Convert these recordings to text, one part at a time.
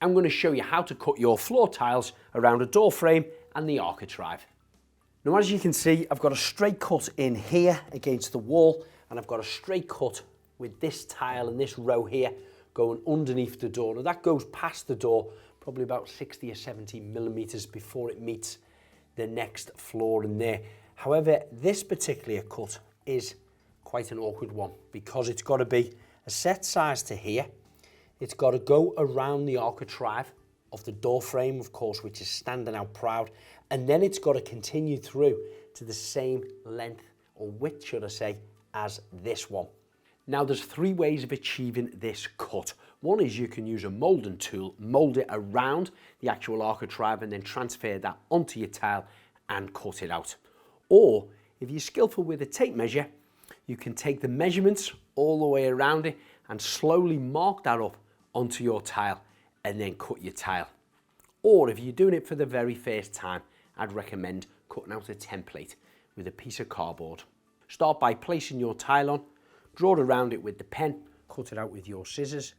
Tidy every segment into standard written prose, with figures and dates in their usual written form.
I'm going to show you how to cut your floor tiles around a door frame and the architrave. Now, as you can see, I've got a straight cut in here against the wall, and I've got a straight cut with this tile and this row here going underneath the door. Now that goes past the door probably about 60 or 70 millimeters before it meets the next floor in there. However, this particular cut is quite an awkward one because it's got to be a set size to here. It's got to go around the architrave of the door frame, of course, which is standing out proud. And then it's got to continue through to the same length or width, should I say, as this one. Now, there's three ways of achieving this cut. One is you can use a moulding tool, mould it around the actual architrave and then transfer that onto your tile and cut it out. Or if you're skillful with a tape measure, you can take the measurements all the way around it and slowly mark that up onto your tile and then cut your tile. Or if you're doing it for the very first time, I'd recommend cutting out a template with a piece of cardboard. Start by placing your tile on, draw around it with the pen, cut it out with your scissors,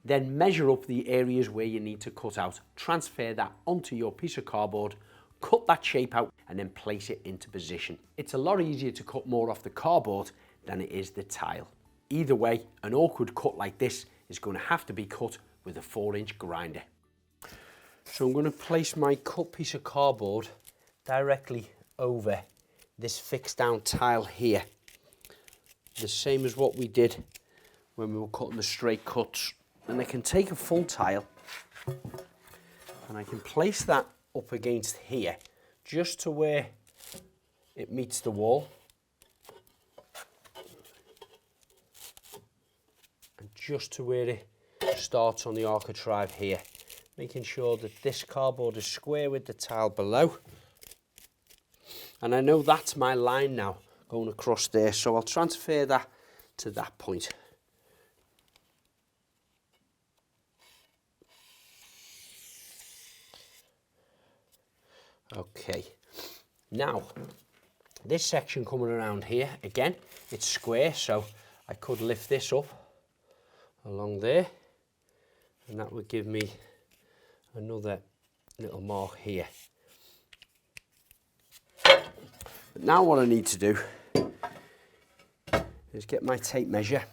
then measure up the areas where you need to cut out, transfer that onto your piece of cardboard, cut that shape out and then place it into position. It's a lot easier to cut more off the cardboard than it is the tile. Either way, an awkward cut like this is going to have to be cut with a 4-inch grinder. So I'm going to place my cut piece of cardboard directly over this fixed down tile here. The same as what we did when we were cutting the straight cuts. And I can take a full tile and I can place that up against here, just to where it meets the wall. And just to where it starts on the architrave here. Making sure that this cardboard is square with the tile below. And I know that's my line now going across there, so I'll transfer that to that point. Okay, now this section coming around here, again, it's square, so I could lift this up along there, and that would give me another little mark here. But now what I need to do is get my tape measure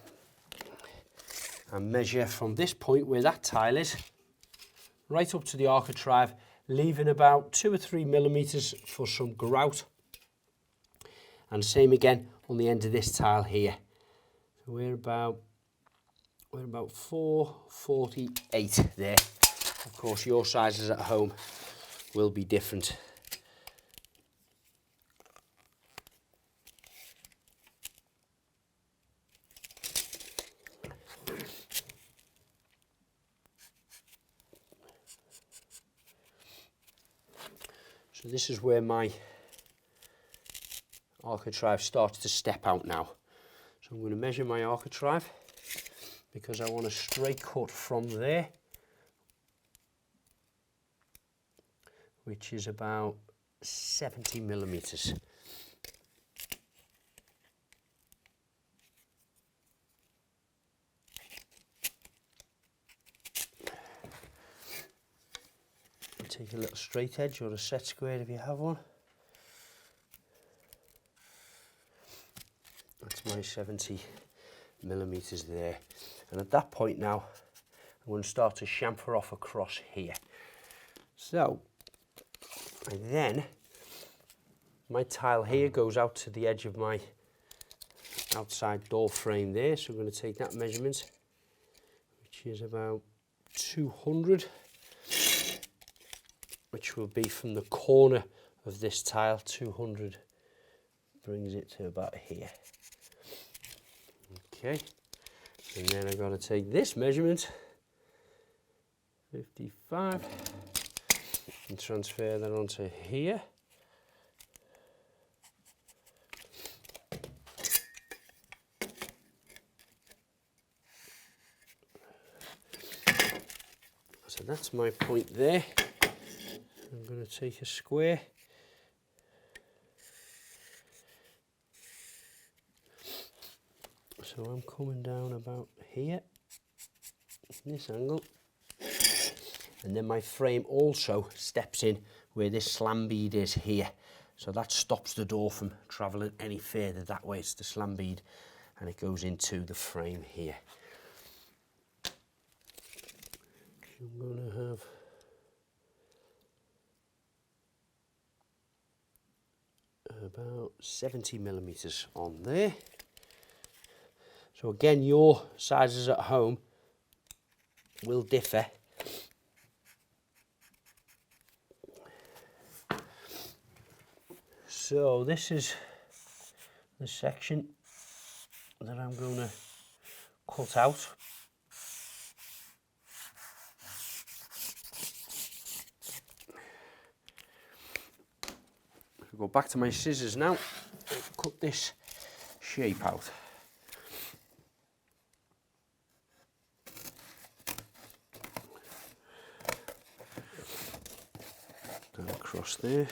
and measure from this point where that tile is right up to the architrave, leaving about 2 or 3 millimeters for some grout. And same again on the end of this tile here. So we're about 448 there. Of course, your sizes at home will be different. So this is where my architrave starts to step out now. So I'm going to measure my architrave because I want a straight cut from there, which is about 70 millimeters. Take a little straight edge or a set square if you have one. That's my 70 millimeters there. And at that point now, I'm going to start to chamfer off across here. So, and then my tile here goes out to the edge of my outside door frame there. So I'm going to take that measurement, which is about 200. Which will be from the corner of this tile. 200 brings it to about here. Okay, and then I've got to take this measurement, 55, and transfer that onto here. So that's my point there. I'm going to take a square so I'm coming down about here, this angle, And then my frame also steps in where this slam bead is here. So that stops the door from travelling any further that way. It's the slam bead and it goes into the frame here. I'm going to have about 70 millimeters on there. So again, your sizes at home will differ. So this is the section that I'm going to cut out. I'll go back to my scissors now and cut this shape out. Go across there.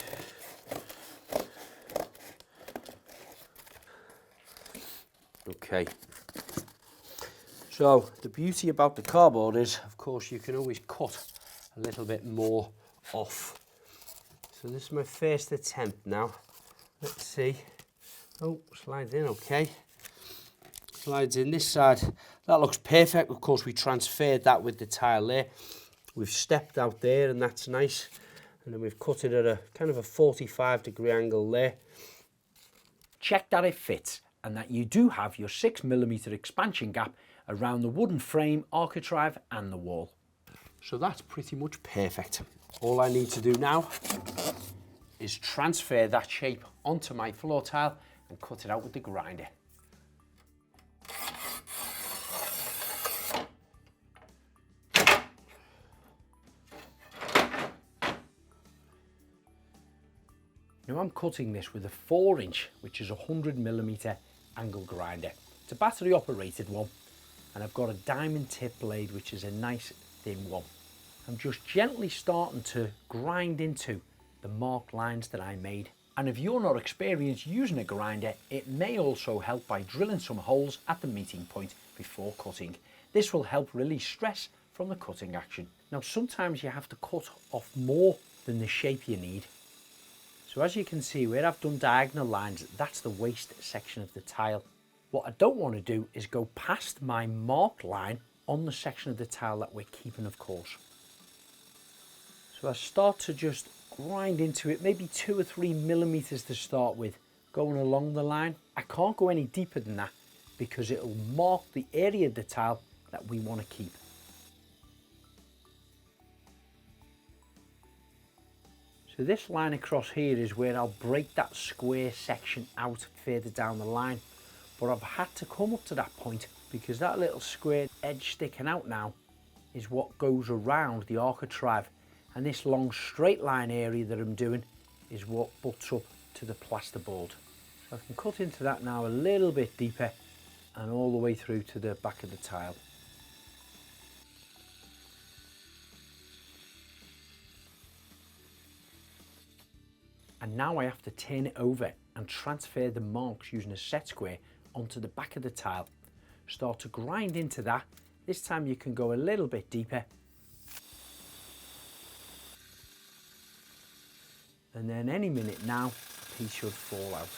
Okay. So the beauty about the cardboard is, of course, you can always cut a little bit more off. So this is my first attempt now. Let's see. Oh, slides in, okay. Slides in this side. That looks perfect. Of course, we transferred that with the tile there. We've stepped out there and that's nice. And then we've cut it at a kind of a 45-degree angle there. Check that it fits and that you do have your 6mm expansion gap around the wooden frame, architrave and the wall. So that's pretty much perfect. All I need to do now is transfer that shape onto my floor tile and cut it out with the grinder. Now I'm cutting this with a 4-inch, which is a 100mm angle grinder. It's a battery operated one, and I've got a diamond tip blade, which is a nice thin one. I'm just gently starting to grind into the marked lines that I made. And if you're not experienced using a grinder, it may also help by drilling some holes at the meeting point before cutting. This will help release stress from the cutting action. Now sometimes you have to cut off more than the shape you need. So as you can see, where I've done diagonal lines, that's the waist section of the tile. What I don't want to do is go past my marked line on the section of the tile that we're keeping, of course. So I start to just grind into it, maybe 2 or 3 millimeters to start with, going along the line. I can't go any deeper than that because it'll mark the area of the tile that we want to keep. So this line across here is where I'll break that square section out further down the line. But I've had to come up to that point because that little square edge sticking out now is what goes around the architrave. And this long straight line area that I'm doing is what butts up to the plasterboard. So I can cut into that now a little bit deeper and all the way through to the back of the tile. And now I have to turn it over and transfer the marks using a set square onto the back of the tile. Start to grind into that. This time you can go a little bit deeper. And then any minute now, the piece should fall out.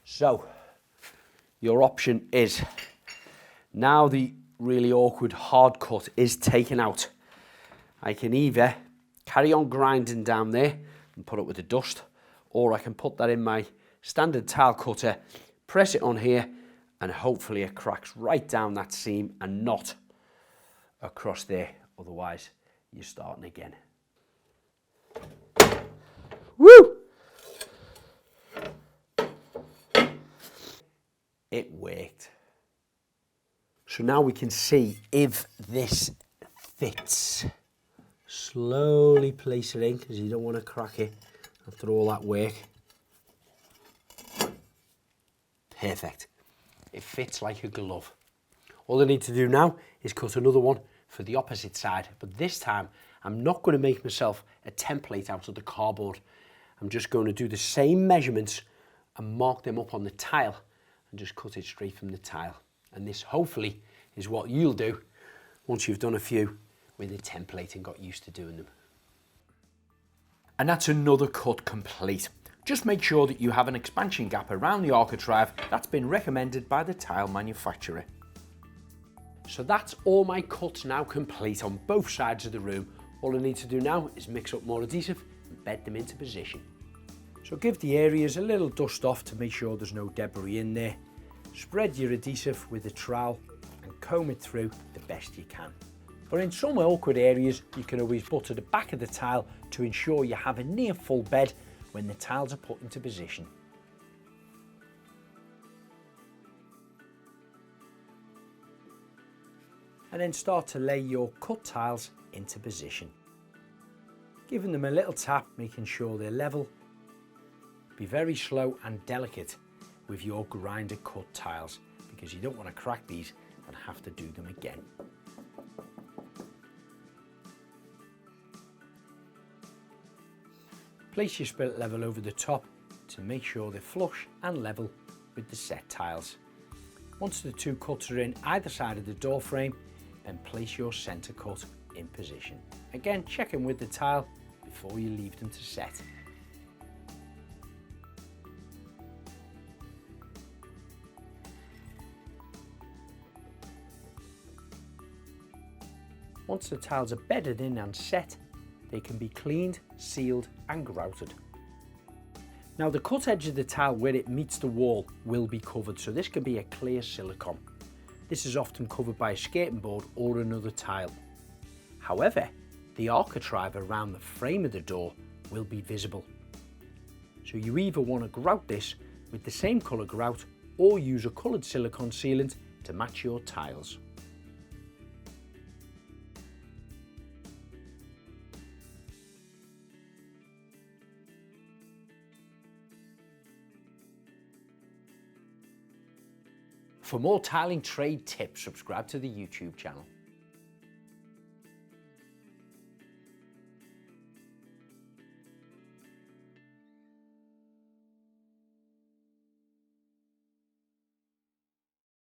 So, your option is, now the really awkward hard cut is taken out, I can either carry on grinding down there and put it with the dust, or I can put that in my standard tile cutter, press it on here, and hopefully it cracks right down that seam and not across there. Otherwise, you're starting again. Woo! It worked. So now we can see if this fits. Slowly place it in because you don't want to crack it after all that work. Perfect. It fits like a glove. All I need to do now is cut another one for the opposite side, but this time I'm not going to make myself a template out of the cardboard. I'm just going to do the same measurements and mark them up on the tile and just cut it straight from the tile. And this hopefully is what you'll do once you've done a few with a template and got used to doing them. And that's another cut complete. Just make sure that you have an expansion gap around the architrave that's been recommended by the tile manufacturer. So that's all my cuts now complete on both sides of the room. All I need to do now is mix up more adhesive and bed them into position. So give the areas a little dust off to make sure there's no debris in there. Spread your adhesive with a trowel and comb it through the best you can. But in some awkward areas, you can always butter the back of the tile to ensure you have a near full bed when the tiles are put into position. And then start to lay your cut tiles into position. Giving them a little tap, making sure they're level. Be very slow and delicate with your grinder cut tiles because you don't want to crack these and have to do them again. Place your spirit level over the top to make sure they're flush and level with the set tiles. Once the two cuts are in either side of the door frame, then place your centre cut in position. Again, check in with the tile before you leave them to set. Once the tiles are bedded in and set, they can be cleaned, sealed and grouted. Now the cut edge of the tile where it meets the wall will be covered, so this can be a clear silicone. This is often covered by a skating board or another tile. However, the architrave around the frame of the door will be visible. So you either want to grout this with the same colour grout or use a coloured silicone sealant to match your tiles. For more tiling trade tips, subscribe to the YouTube channel.